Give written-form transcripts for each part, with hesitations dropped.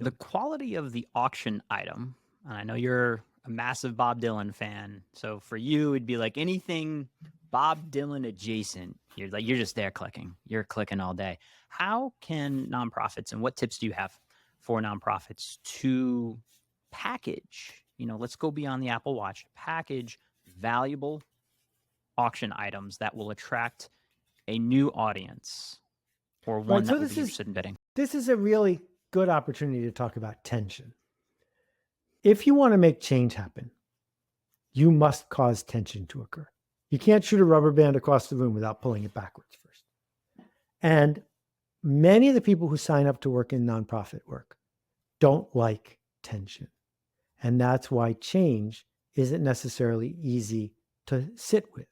The quality of the auction item, and I know you're a massive Bob Dylan fan, so for you, it'd be like anything Bob Dylan adjacent. You're just there clicking. You're clicking all day. How can nonprofits, and what tips do you have for nonprofits to package? Let's go beyond the Apple Watch. Package valuable auction items that will attract a new audience or one Right. So that will be interested in bidding. this is a really good opportunity to talk about tension. If you want to make change happen, you must cause tension to occur. You can't shoot a rubber band across the room without pulling it backwards first. And many of the people who sign up to work in nonprofit work don't like tension. And that's why change isn't necessarily easy to sit with.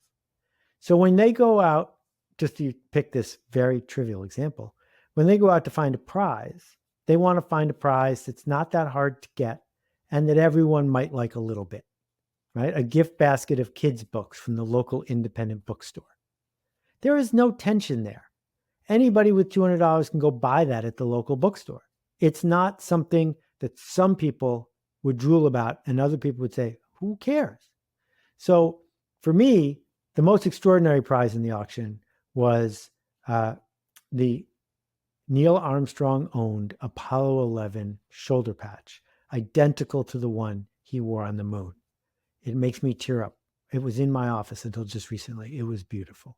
So when they go out, just to pick this very trivial example, when they go out to find a prize, they want to find a prize that's not that hard to get and that everyone might like a little bit, right? A gift basket of kids' books from the local independent bookstore. There is no tension there. Anybody with $200 can go buy that at the local bookstore. It's not something that some people would drool about and other people would say, who cares? So for me, the most extraordinary prize in the auction was the Neil Armstrong-owned Apollo 11 shoulder patch, identical to the one he wore on the moon. It makes me tear up. It was in my office until just recently. It was beautiful.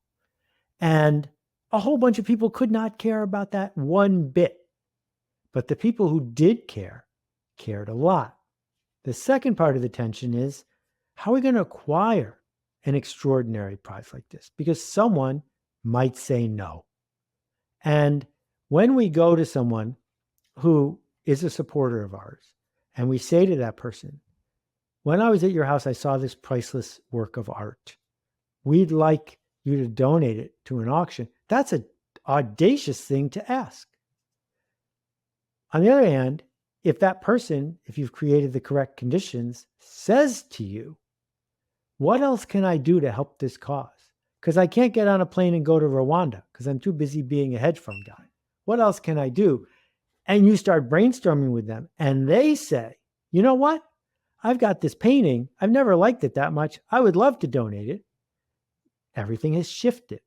And a whole bunch of people could not care about that one bit. But the people who did care, cared a lot. The second part of the tension is, how are we going to acquire an extraordinary prize like this? Because someone might say no. And when we go to someone who is a supporter of ours, and we say to that person, when I was at your house, I saw this priceless work of art. We'd like you to donate it to an auction. That's an audacious thing to ask. On the other hand, if that person, if you've created the correct conditions, says to you, what else can I do to help this cause? Because I can't get on a plane and go to Rwanda because I'm too busy being a hedge fund guy. What else can I do? And you start brainstorming with them and they say, you know what? I've got this painting. I've never liked it that much. I would love to donate it. Everything has shifted.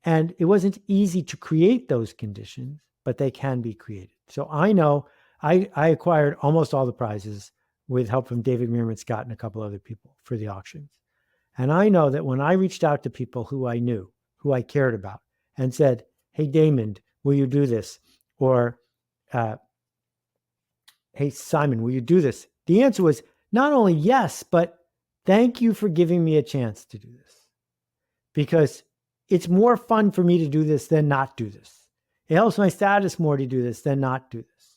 And it wasn't easy to create those conditions, but they can be created. So I know I acquired almost all the prizes with help from David Meerman Scott and a couple other people for the auctions. And I know that when I reached out to people who I knew, who I cared about, and said, hey, Damon, will you do this? Or, hey, Simon, will you do this? The answer was not only yes, but thank you for giving me a chance to do this. Because it's more fun for me to do this than not do this. It helps my status more to do this than not do this.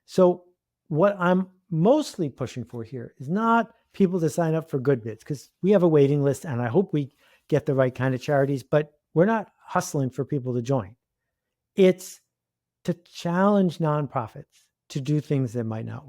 So what I'm mostly pushing for here is not people to sign up for good bits, because we have a waiting list and I hope we get the right kind of charities, but we're not hustling for people to join. It's to challenge nonprofits to do things that might not work.